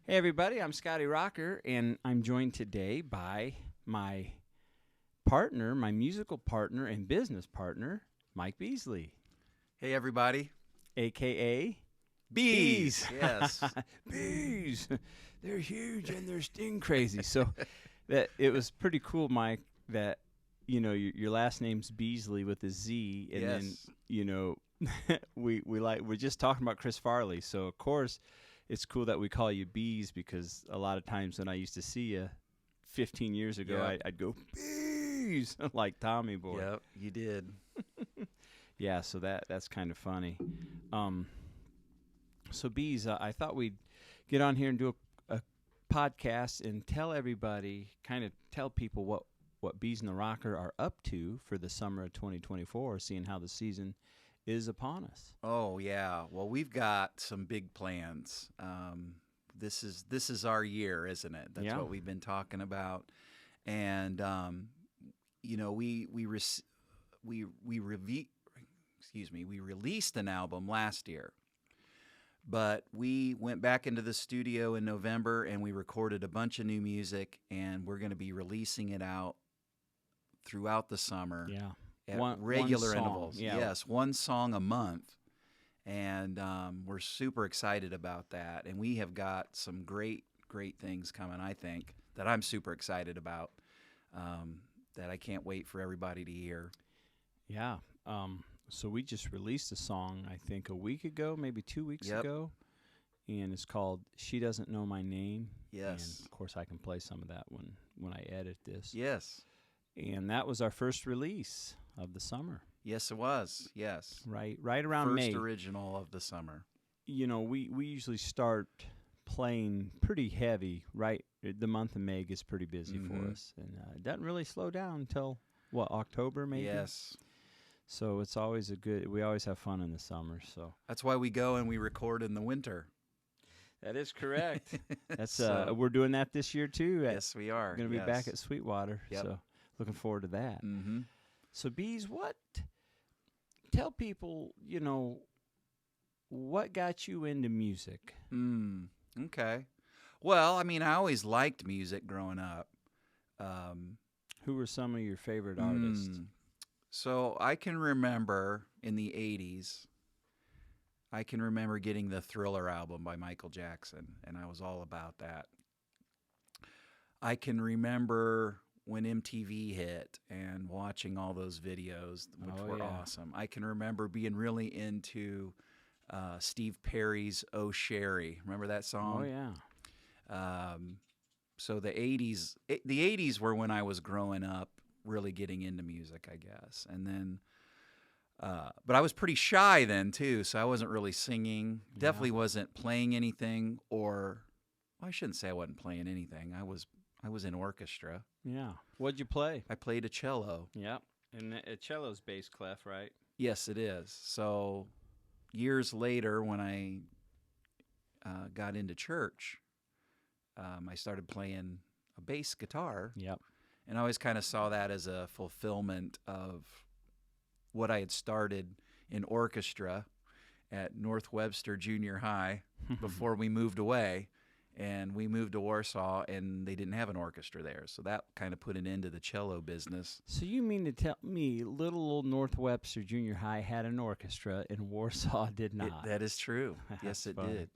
Hey everybody, I'm Scotty Rocker, and I'm joined today by my partner, my musical partner and business partner, Mike Beasley, Hey, everybody. a.k.a. Beez. Yes. Beez. They're huge and they're sting crazy. So that it was pretty cool, Mike, that, your last name's Beasley with a Z, and Yes. then, we're just talking about Chris Farley. So, of course, it's cool that we call you Beez because a lot of times when I used to see you 15 years ago, Yep. I'd go, Beez, like Tommy Boy. Yep, you did. Yeah, so that's kind of funny. So, Beez, I thought we'd get on here and do a podcast and tell everybody, kind of tell people what Beez and the Rocker are up to for the summer of 2024, seeing how the season is upon us. Oh, yeah. Well, we've got some big plans. This is our year, isn't it? That's Yeah. what we've been talking about. And we released an album last year. But we went back into the studio in November and we recorded a bunch of new music, and we're going to be releasing it out throughout the summer. Yeah. At regular song, intervals. yeah. Yes, one song a month. And we're super excited about that. And we have got some great things coming, I think, that I'm super excited about, that I can't wait for everybody to hear. Yeah. So we just released a song, I think, a week ago, maybe 2 weeks Yep. ago. And it's called She Doesn't Know My Name. Yes. And, of course, I can play some of that when I edit this. Yes. And that was our first release of the summer. Yes, it was. Yes. Right around First May. original of the summer. We usually start playing pretty heavy, right? The month of May gets pretty busy for Mhm. us. And it doesn't really slow down until, October maybe? Yes. So it's always we always have fun in the summer, so. That's why we go and we record in the winter. That is correct. That's So- we're doing that this year too. Yes, we are. Going to be back at Sweetwater, Yep. so looking forward to that. Mm-hmm. So Beez, tell people, what got you into music? Okay. Well, I mean, I always liked music growing up. Who were some of your favorite artists? So I can remember in the 80s, I can remember getting the Thriller album by Michael Jackson, and I was all about that. I can remember when MTV hit and watching all those videos, which were awesome. I can remember being really into Steve Perry's "Oh Sherry." Remember that song? Oh yeah. So the 80s were when I was growing up, really getting into music, I guess. And then, but I was pretty shy then too, so I wasn't really singing. Yeah. Definitely wasn't playing anything, or well, I shouldn't say I wasn't playing anything. I was in orchestra. Yeah. What'd you play? I played a cello. Yep. And a cello's bass clef, right? Yes, it is. So years later, when I got into church, I started playing a bass guitar. Yep. And I always kind of saw that as a fulfillment of what I had started in orchestra at North Webster Junior High before we moved away. And we moved to Warsaw, and they didn't have an orchestra there. So that kind of put an end to the cello business. So you mean to tell me little old North Webster Junior High had an orchestra and Warsaw did not? That is true. That's Yes, it funny. did.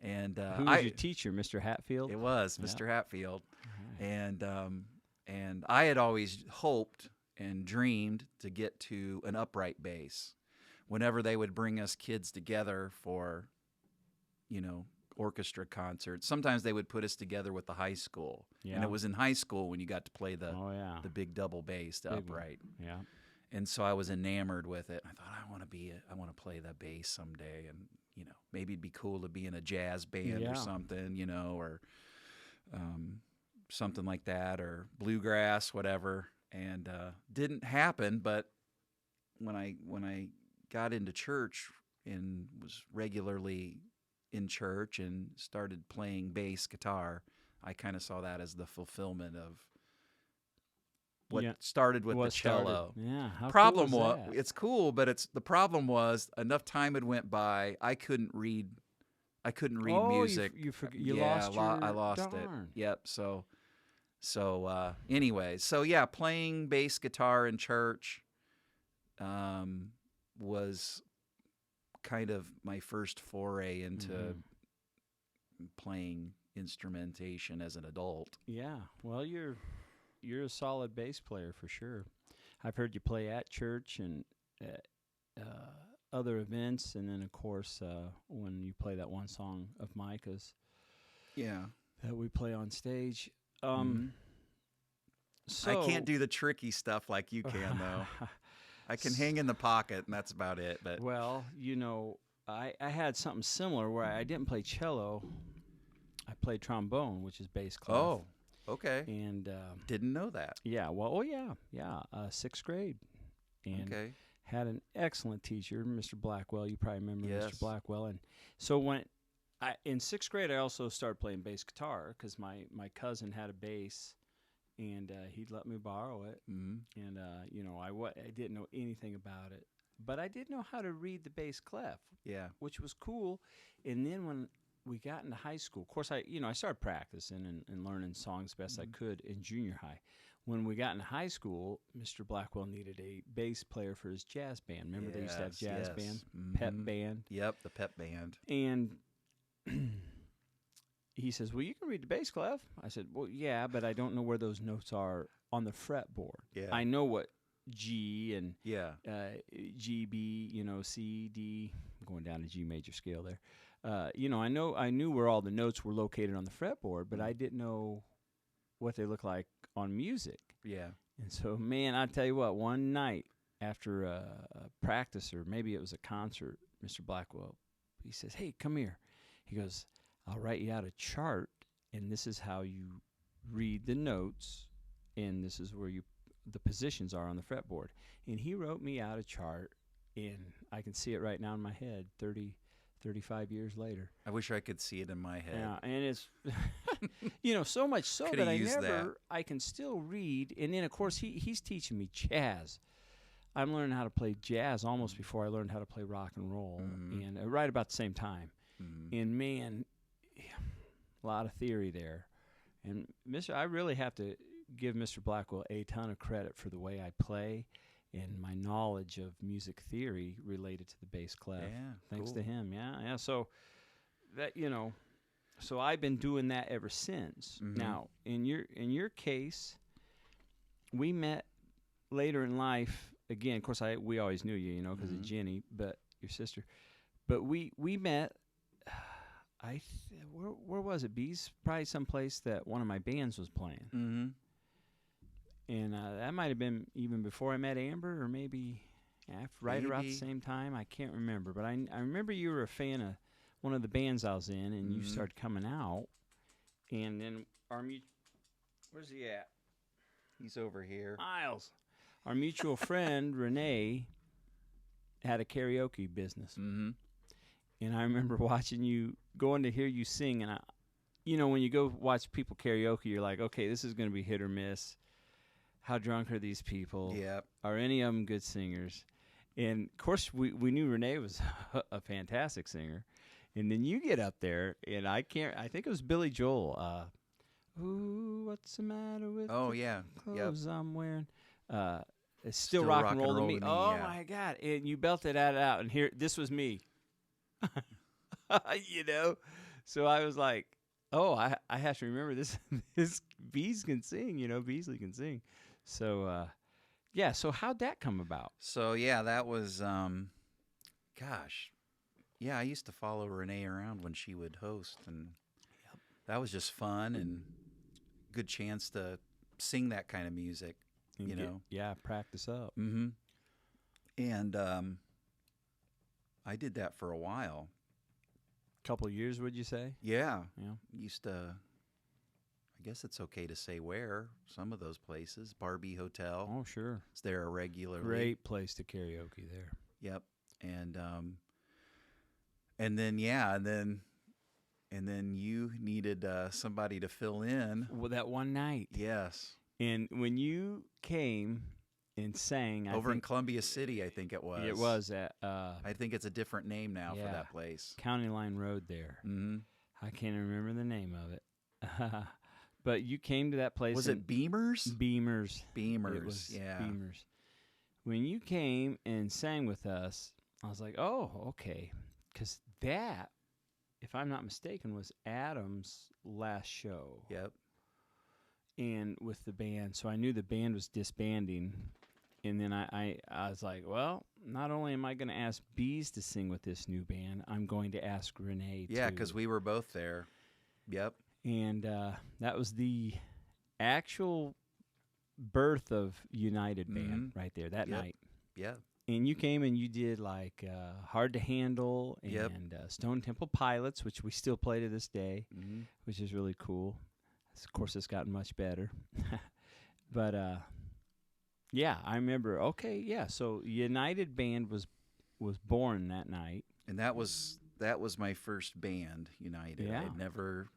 And Who was your teacher, Mr. Hatfield? It was Yep. Mr. Hatfield. All right. And I had always hoped and dreamed to get to an upright bass. Whenever they would bring us kids together for, orchestra concerts, sometimes they would put us together with the high school. Yeah. And it was in high school when you got to play the the big double bass, the Big one. upright. Yeah. And so I was enamored with it. I thought I want to play the bass someday, and maybe it'd be cool to be in a jazz band Yeah. or something, or something like that, or bluegrass, whatever. And didn't happen. But when I got into church and was regularly in church and started playing bass guitar, I kind of saw that as the fulfillment of what started with the cello. Yeah. How Problem cool was, is that? it's cool, but the problem was enough time had went by. I couldn't read I couldn't read Oh, music. you Yeah, lost your I lost darn. it. Yep. So anyways, so yeah, playing bass guitar in church was kind of my first foray into playing instrumentation as an adult. Yeah. Well, you're a solid bass player for sure. I've heard you play at church and at other events, and then of course when you play that one song of Micah's Yeah. that we play on stage. Mhm. So I can't do the tricky stuff like you can, though. I can hang in the pocket, and that's about it. But Well, I had something similar where I didn't play cello. I played trombone, which is bass clef. oh, okay, And didn't know that. yeah, well, yeah, sixth grade, and Okay, had an excellent teacher, Mr. Blackwell. You probably remember Yes. Mr. Blackwell. And so in sixth grade, I also started playing bass guitar because my cousin had a bass, and he'd let me borrow it. mm And I didn't know anything about it, but I did know how to read the bass clef, yeah, which was cool. And then when we got into high school, of course, I started practicing and learning songs best I could in junior high. When we got into high school, Mr. Blackwell needed a bass player for his jazz band. Remember they used to have jazz band, pep band, Yep, the pep band. and he says, "Well, you can read the bass clef." I said, "Well, yeah, but I don't know where those notes are on the fretboard. Yeah. I know what G and Yeah, G, B, C, D. I'm going down to G major scale there. I knew where all the notes were located on the fretboard, but I didn't know what they look like on music. yeah, And so, man, I tell you what, one night after a practice, or maybe it was a concert, Mr. Blackwell, he says, "Hey, come here." He goes, "I'll write you out a chart, and this is how you read the notes, and this is where the positions are on the fretboard." And he wrote me out a chart, and I can see it right now in my head, 35 years later. I wish I could see it in my head. Yeah, and it's so much so Coulda that used that. I can still read. And then of course he's teaching me jazz. I'm learning how to play jazz almost before I learned how to play rock and roll, and right about the same time. And man, a lot of theory there. And I really have to give Mr. Blackwell a ton of credit for the way I play and my knowledge of music theory related to the bass clef. Yeah, Thanks cool. to him. Yeah. So that so I've been doing that ever since. Now, in your case, we met later in life. Again, of course, we always knew you, because of Jenny, but your sister. But we met. Where was it? Beez? Probably someplace that one of my bands was playing. Mm-hmm. And that might have been even before I met Amber, or maybe right around the Maybe. same time. I can't remember. But I remember you were a fan of one of the bands I was in, and you started coming out. And then where's he at? He's over here. Miles. Our mutual friend, Renee, had a karaoke business. Mm-hmm. And I remember going to hear you sing. And, when you go watch people karaoke, you're like, okay, this is going to be hit or miss. How drunk are these people? Yep. Are any of them good singers? And, of course, we knew Renee was a fantastic singer. And then you get up there, and I think it was Billy Joel. Ooh, what's the matter with Oh, the yeah. clothes I'm wearing? It's still rock and roll to me. Oh, yeah. my God. And you belted that out, and this was me. So I was like, oh, I have to remember this. This Beez can sing, Beasley can sing. So, so how'd that come about? So, yeah, that was, gosh. Yeah, I used to follow Renee around when she would host, and that was just fun and good chance to sing that kind of music, Yeah, practice up. Mm-hmm. And I did that for a while. Couple years, would you say? Yeah. Yeah. Used to, I guess it's okay to say where, some of those places. Barbie Hotel. Oh, sure. It's there regularly. Great place to karaoke there. Yep. And then you needed somebody to fill in. Well, that one night. Yes. And when you came and sang. Over in Columbia City, I think it was. It was at I think it's a different name now for yeah, that place. County Line Road there. Mm-hmm. I can't remember the name of it. But you came to that place. Was it Beamers? Beamers. Beamers, It was yeah. Beamers. When you came and sang with us, I was like, oh, okay. Because that, if I'm not mistaken, was Adam's last show. Yep. And with the band. So I knew the band was disbanding. And then I was like, well, not only am I going to ask Beez to sing with this new band, I'm going to ask Renee too. Yeah, because we were both there. Yep. And that was the actual birth of United Band right there that night. Yeah. And you came and you did like Hard to Handle and Stone Temple Pilots, which we still play to this day, which is really cool. Of course, it's gotten much better. But yeah, I remember. Okay, yeah. So United Band was born that night, and that was my first band, United. Yeah. I'd never,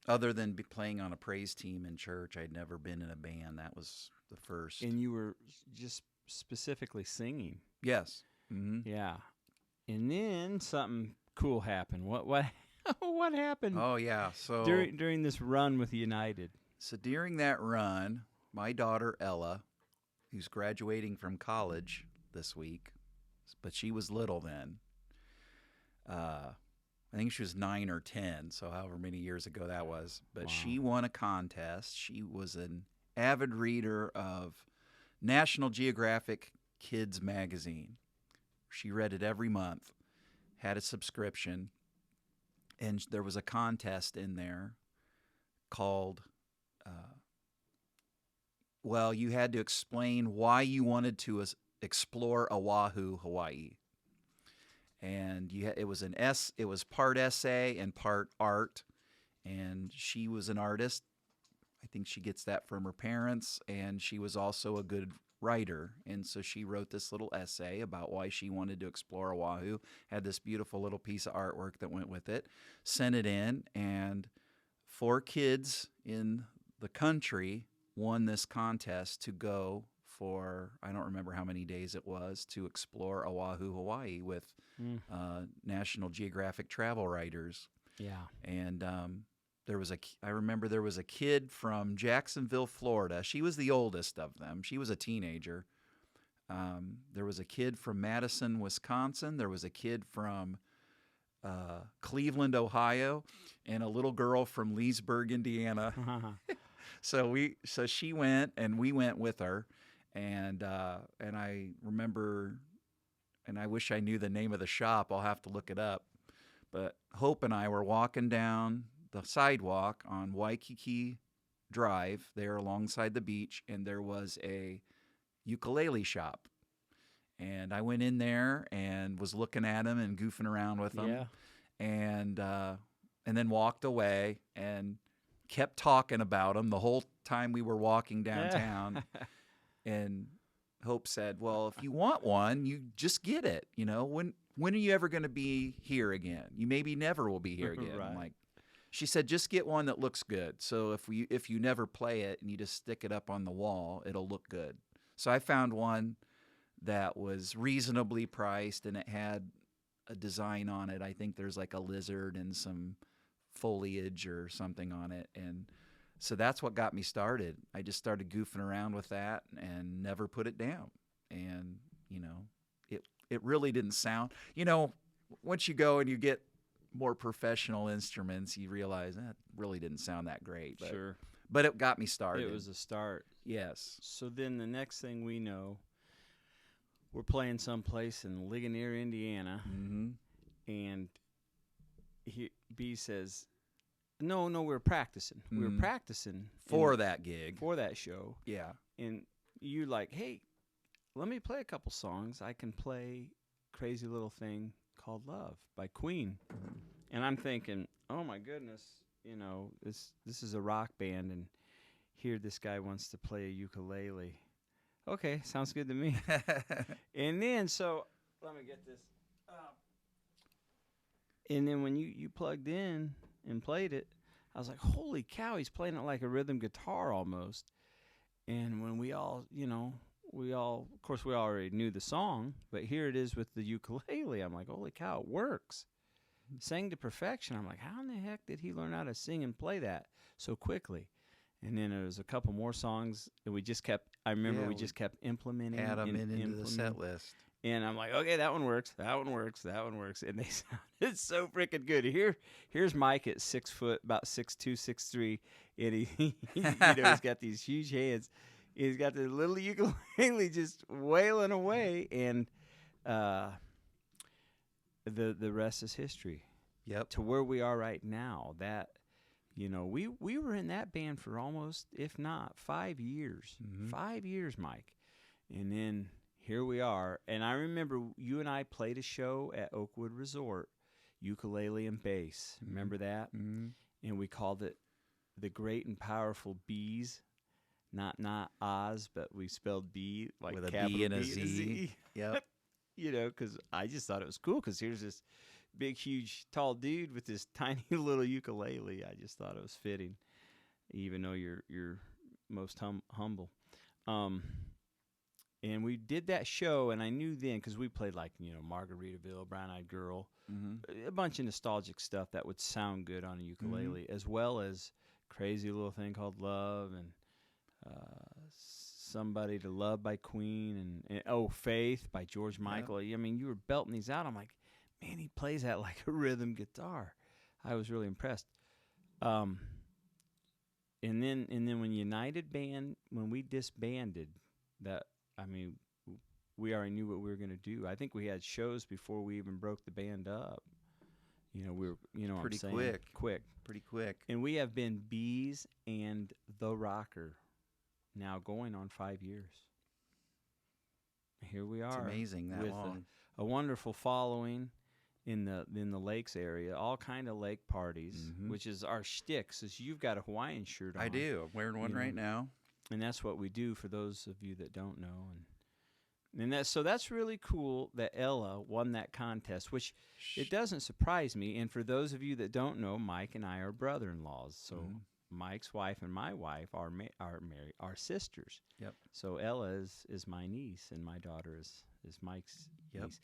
other than playing on a praise team in church, I'd never been in a band. That was the first. And you were just specifically singing. Yes. Mm-hmm. Yeah. And then something cool happened. What what happened? Oh yeah. So during this run with United. So during that run, my daughter Ella, who's graduating from college this week, but she was little then. I think she was 9 or 10, so however many years ago that was. But wow. She won a contest. She was an avid reader of National Geographic Kids magazine. She read it every month, had a subscription, and there was a contest in there called, well, you had to explain why you wanted to explore Oahu, Hawaii. And it was part essay and part art, and she was an artist. I think she gets that from her parents, and she was also a good writer. And so she wrote this little essay about why she wanted to explore Oahu, had this beautiful little piece of artwork that went with it, sent it in, and 4 kids in the country won this contest to go for, I don't remember how many days it was, to explore Oahu, Hawaii with National Geographic travel writers. Yeah. And I remember there was a kid from Jacksonville, Florida. She was the oldest of them. She was a teenager. There was a kid from Madison, Wisconsin. There was a kid from Cleveland, Ohio, and a little girl from Leesburg, Indiana. So she went, and we went with her. And I remember, and I wish I knew the name of the shop. I'll have to look it up. But Hope and I were walking down the sidewalk on Waikiki Drive there alongside the beach, and there was a ukulele shop. And I went in there and was looking at them and goofing around with them. Yeah. And then walked away and kept talking about them the whole time we were walking downtown. And Hope said, well, if you want one, you just get it. You know, when are you ever going to be here again? You maybe never will be here again. Right. I'm like, she said, just get one that looks good. So if you never play it and you just stick it up on the wall, it'll look good. So I found one that was reasonably priced, and it had a design on it. I think there's like a lizard and some foliage or something on it. And so that's what got me started. I just started goofing around with that and never put it down. And, you know, it really didn't sound, you know, once you go and you get more professional instruments, you realize that really didn't sound that great. But, Sure. But it got me started. It was a start. Yes. So then the next thing we know, we're playing someplace in Ligonier, Indiana, and B says, no, we were practicing. We were practicing for that gig, for that show. Yeah. And you like, hey, let me play a couple songs. I can play Crazy Little Thing Called Love by Queen. And I'm thinking, oh my goodness, you know, this is a rock band, and here this guy wants to play a ukulele. Okay, sounds good to me. And then, so let me get this up. And then when you plugged in and played it, I was like, holy cow, he's playing it like a rhythm guitar almost. And when we all, you know, of course, we already knew the song, but here it is with the ukulele. I'm like, holy cow, it works. Sang to perfection. I'm like, how in the heck did he learn how to sing and play that so quickly? And then there was a couple more songs that we just kept. I remember we just kept implementing. Add them into the set list. And I'm like, okay, that one works. That one works. That one works. And they sounded so freaking good. Here's Mike at 6 foot, about 6'2", 6'3", and he he's got these huge hands. He's got the little ukulele just wailing away, and the rest is history. Yep. To where we are right now. That, we were in that band for almost, if not 5 years. 5 years, Mike. And then here we are. And I remember you and I played a show at Oakwood Resort, ukulele and bass. Remember that? And we called it The Great and Powerful Beez. Not Oz, but we spelled B like with a capital B and a B Z. Yep. Because I just thought it was cool. Because here's this big, huge, tall dude with this tiny little ukulele. I just thought it was fitting, even though you're most humble. And we did that show, and I knew then because we played like Margaritaville, Brown Eyed Girl, a bunch of nostalgic stuff that would sound good on a ukulele, as well as crazy little thing called Love and. Somebody to Love by Queen and Faith by George Michael. I mean, you were belting these out. I'm like, man, he plays that like a rhythm guitar. I was really impressed. And then when United Band, when we disbanded, we already knew what we were going to do. I think we had shows before we even broke the band up. We were, pretty pretty quick. And we have been Beez and the Rocker. Now going on 5 years. Here we are. It's amazing that with long. A wonderful following in the lakes area, all kind of lake parties, which is our shtick. So you've got a Hawaiian shirt on. I do. I'm wearing one right now. And that's what we do for those of you that don't know. And that's really cool that Ella won that contest, which it doesn't surprise me. And for those of you that don't know, Mike and I are brother-in-laws. So Mike's wife and my wife are married, are sisters. Yep. So Ella is my niece, and my daughter is Mike's niece.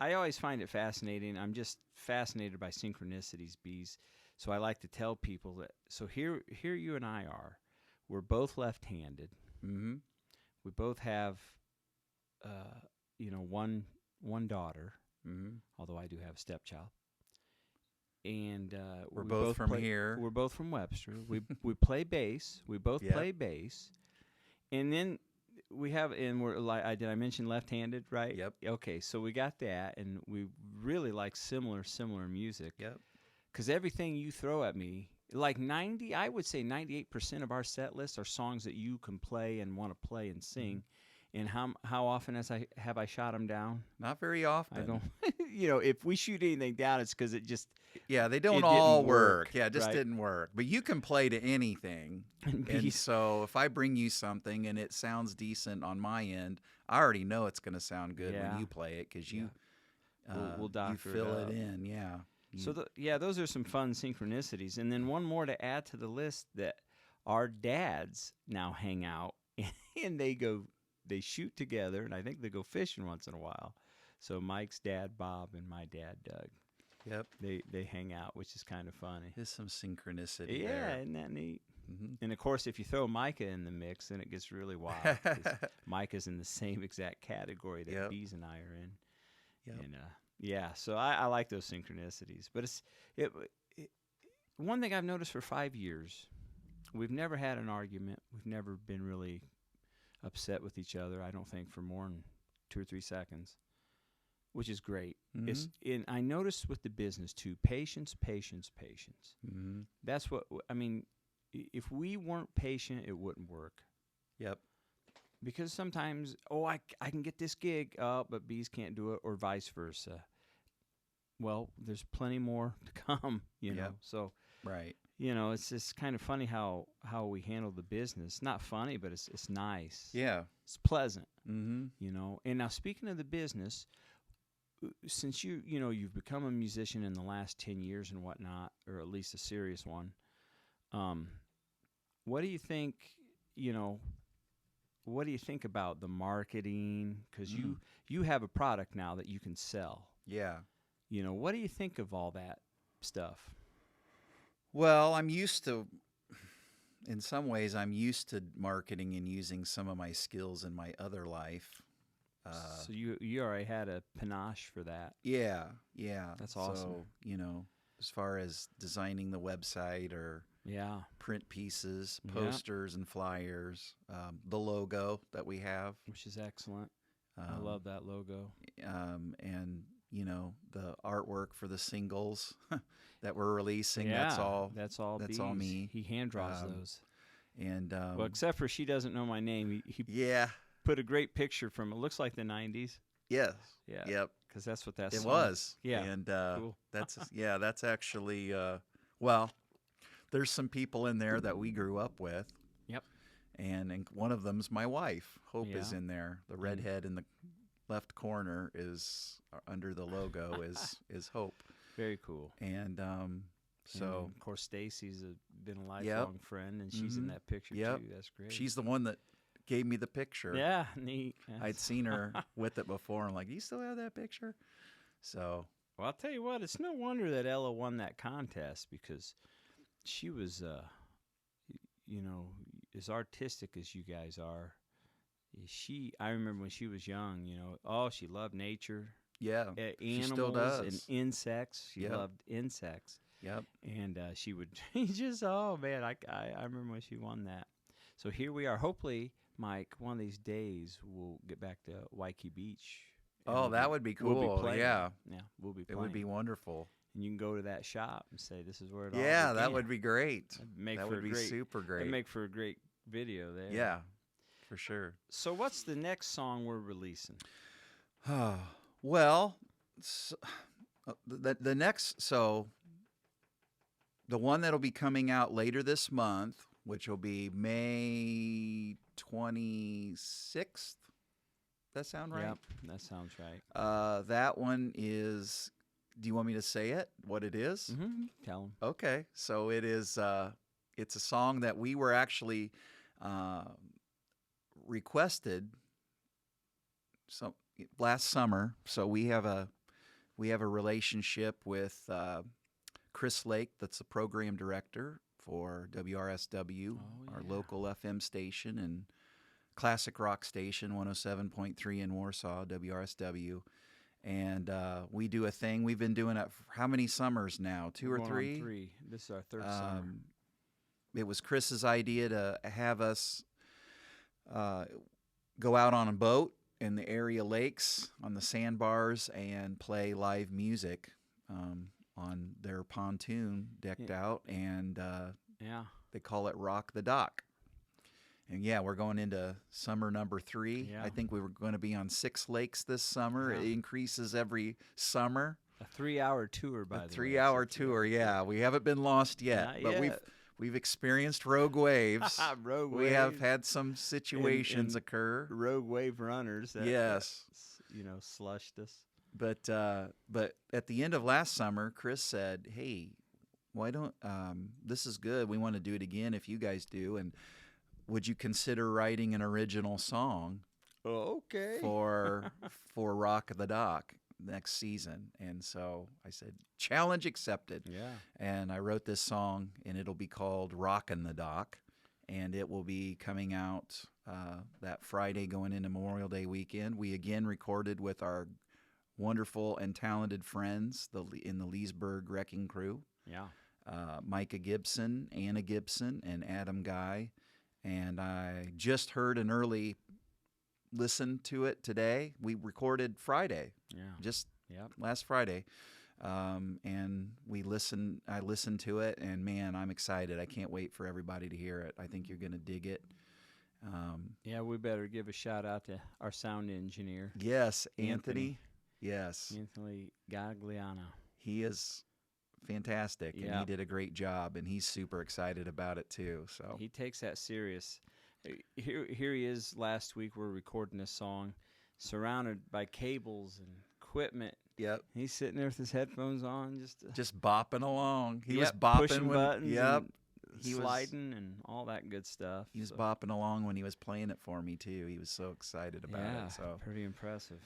I always find it fascinating. I'm just fascinated by synchronicities, Beez. So I like to tell people that. So here you and I are. We're both left-handed. We both have, one daughter. Although I do have a stepchild. And we're both from here. We're both from Webster. We play bass. We both play bass. And then we have, and we're like, did I mention left-handed, right? Yep. Okay, so we got that, and we really like similar music. Yep. Because everything you throw at me, like I would say 98% of our set lists are songs that you can play and want to play and sing. And how often have I shot them down? Not very often. I don't. If we shoot anything down, it's because it just. Yeah, they don't all work. Yeah, it just didn't work. But you can play to anything. And so if I bring you something and it sounds decent on my end, I already know it's going to sound good when you play it because you we'll doctor you fill it in. Yeah. So those are some fun synchronicities. And then one more to add to the list that our dads now hang out and they shoot together, and I think they go fishing once in a while. So Mike's dad, Bob, and my dad, Doug. Yep. They hang out, which is kind of funny. There's some synchronicity there. there. Yeah, isn't that neat? And, of course, if you throw Micah in the mix, then it gets really wild. Micah's in the same exact category that Beez and I are in. Yep. And, so I like those synchronicities. But one thing I've noticed for 5 years, we've never had an argument. We've never been really upset with each other, I don't think, for more than 2 or 3 seconds, which is great. And I noticed with the business, too, patience. That's what, if we weren't patient, it wouldn't work. Yep. Because sometimes, I can get this gig, but Beez can't do it, or vice versa. Well, there's plenty more to come, know. So, right. It's just kind of funny how we handle the business. Not funny, but it's nice. Yeah. It's pleasant. And now speaking of the business, since you've become a musician in the last 10 years and whatnot, or at least a serious one, what do you think, what do you think about the marketing? Because Mm. you have a product now that you can sell. Yeah. What do you think of all that stuff? Well, in some ways, I'm used to marketing and using some of my skills in my other life. So you already had a panache for that. Yeah, yeah. That's awesome. So, as far as designing the website or Yeah. print pieces, Yeah. posters and flyers, the logo that we have. Which is excellent. I um, love that logo. and the artwork for the singles that we're releasing. Yeah, That's all. That's all. That's all Beez. me. He hand draws Um, those. And Well, except for she doesn't know my name. He yeah, put a great picture from it. Looks like the '90s. yes, Yeah. yep. Because that's what that It song. was. Yeah. And Cool. that's actually well, there's some people in there that we grew up with. Yep. And one of them's my wife. Hope is Yeah. in there. The redhead in the left corner is under the logo is Hope. Very cool. And so And of course, Stacy's been a lifelong Yep. friend, and she's in Mhm. that picture Yep. too. That's great. she's the one that gave me the picture. yeah, neat. I'd seen her with it before. I'm like, you still have that picture? So Well, I'll tell you what. It's no wonder that Ella won that contest because she was, as artistic as you guys are. I remember when she was young. She loved nature, yeah, animals, she still and does. insects. She Yep. loved insects. Yep. And she would oh man, I remember when she won that. So here we are. Hopefully, Mike, one of these days we'll get back to Waikiki Beach. and Oh, we'll that be- would be we'll cool. playing. Yeah, Yeah, we'll be it playing. would be wonderful. And you can go to that shop and say, "This is where it all Yeah, that began." would be great. That'd make That for would a be great, super that'd great. make for a great video there. Yeah, for sure. So what's the next song we're releasing? Well, the next, so the one that'll be coming out later this month, which will be May 26th. That sound right? Yep, that sounds right. That one is. Do you want me to say it? What it is? Mm-hmm. Tell them. Okay, so it is. It's a song that we were actually requested last summer. So we have a relationship with Chris Lake, that's the program director for WRSW, our yeah. local FM station and classic rock station, 107.3 in Warsaw, WRSW. And we do a thing. We've been doing it for how many summers now? Two We're or going on three? 3. This is our third summer. It was Chris's idea to have us go out on a boat in the area lakes on the sandbars and play live music on their pontoon decked out, and Yeah. they call it Rock the Dock. And yeah, we're going into summer number 3. Yeah. I think we were going to be on 6 lakes this summer. Yeah. It increases every summer. A 3-hour tour, by the A way. 3-hour tour, yeah. We haven't been lost yet, Not but yet. we've experienced rogue waves. Rogue We have wave. had some situations and occur. Rogue wave runners. That, Yes. slushed us. But at the end of last summer, Chris said, "Hey, why don't this is good. We want to do it again if you guys do, and would you consider writing an original song Oh, okay. for Rock the Dock next season?" And so I said, "Challenge accepted." Yeah. And I wrote this song, and it'll be called "Rockin' the Dock," and it will be coming out that Friday going into Memorial Day weekend. We again recorded with our wonderful and talented friends in the Leesburg Wrecking Crew, Yeah. Micah Gibson, Anna Gibson, and Adam Guy. And I just heard an early listen to it today. We recorded Friday, Yeah. just Yep. last Friday. And I listened to it, and man, I'm excited. I can't wait for everybody to hear it. I think you're going to dig it. Yeah, we better give a shout out to our sound engineer, Yes, Anthony. Anthony. Yes, Anthony Gagliano. he is fantastic, and Yeah. he did a great job, and he's super excited about it too. So He takes that serious. Here he is. Last week we're recording this song, surrounded by cables and equipment. yep, He's sitting there with his headphones on, just just bopping along. He was Yep, bopping pushing when, buttons yep, and sliding and all that good stuff. He was bopping along when he was playing it for me too. He was so excited about it. So pretty impressive.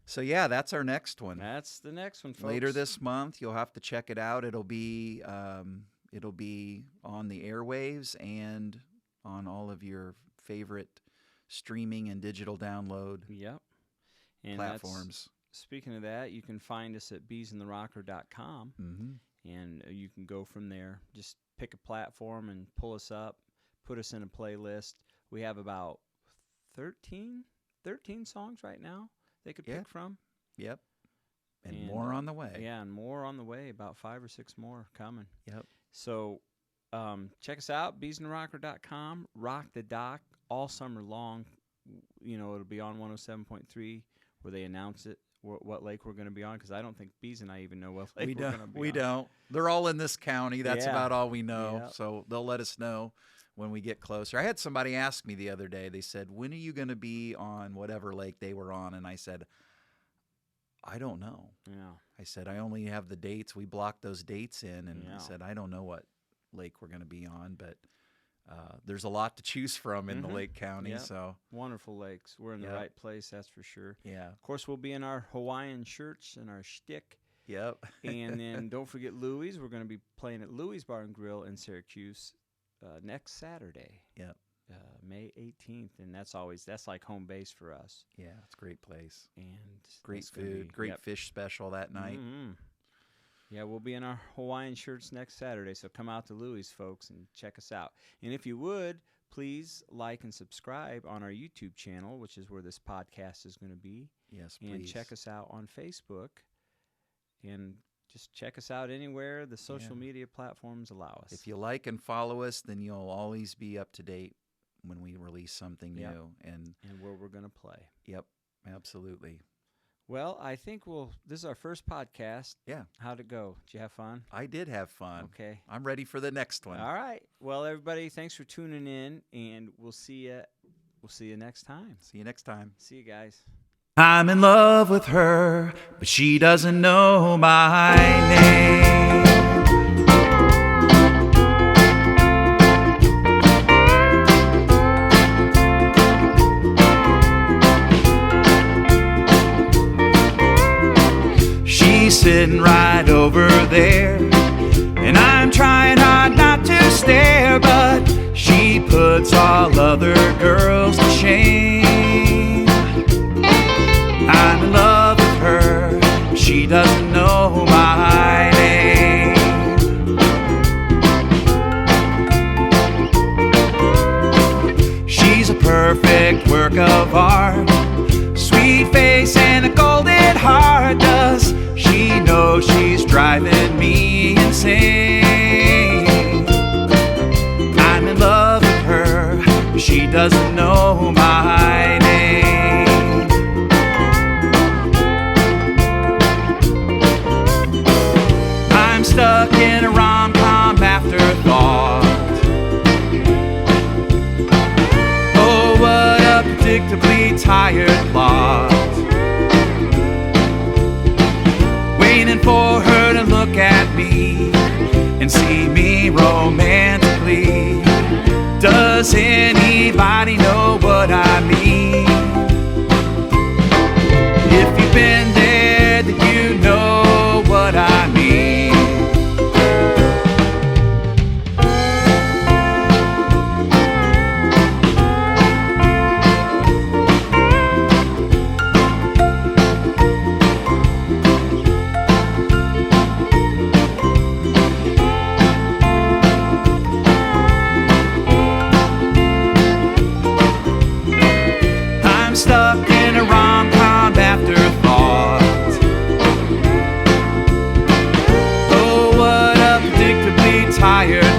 So yeah, that's our next one. That's the next one, folks. Later this month, you'll have to check it out. It'll be on the airwaves and on all of your favorite streaming and digital download and platforms. Speaking of that, you can find us at beezandtherocker.com, and you can go from there. Just pick a platform and pull us up, put us in a playlist. We have about 13 songs right now they could pick from. Yep. And more on the way. Yeah, and more on the way, about 5 or 6 more coming. Yep. So check us out, beezandtherocker.com. Rock the Dock all summer long. You know, it'll be on 107.3 where they announce it, what lake we're going to be on, because I don't think Beez and I even know what lake we're going to be on. We don't. They're all in this county. That's about all we know. Yeah. So they'll let us know when we get closer. I had somebody ask me the other day. They said, when are you going to be on whatever lake they were on? And I said, I don't know. Yeah. I said, I only have the dates. We blocked those dates in. And I said, I don't know what lake we're going to be on, but there's a lot to choose from in the Lake County. So wonderful lakes. We're in the right place, that's for sure. Yeah. Of course, we'll be in our Hawaiian shirts and our shtick. Yep. And then don't forget Louie's. We're going to be playing at Louie's Bar and Grill in Syracuse next Saturday. Yep. May 18th, and that's like home base for us. Yeah, it's a great place. And great food, great fish special that night. Yeah, we'll be in our Hawaiian shirts next Saturday, so come out to Louie's, folks, and check us out. And if you would, please like and subscribe on our YouTube channel, which is where this podcast is going to be. Yes, please. And check us out on Facebook. And just check us out anywhere the social media platforms allow us. If you like and follow us, then you'll always be up to date when we release something new. And where we're going to play. Yep, absolutely. Well, I think this is our first podcast. Yeah. How'd it go? Did you have fun? I did have fun. Okay. I'm ready for the next one. All right. Well, everybody, thanks for tuning in, and we'll see you next time. See you next time. See you guys. I'm in love with her, but she doesn't know my name. She's sitting right over there, and I'm trying hard not to stare, but she puts all other girls to shame. I'm in love with her, she doesn't know my name. She's a perfect work of art, sweet face and a golden heart. Does she know she's driving me insane? I'm in love with her, she doesn't know my name. I'm stuck in a rom-com afterthought. Oh, what a predictably tired plot. Waiting for her to look at me and see me romantically. Does anybody know what I mean? If you've been there, then you know what I mean. Stuck in a rom-com afterthought. Oh, what a predictably tired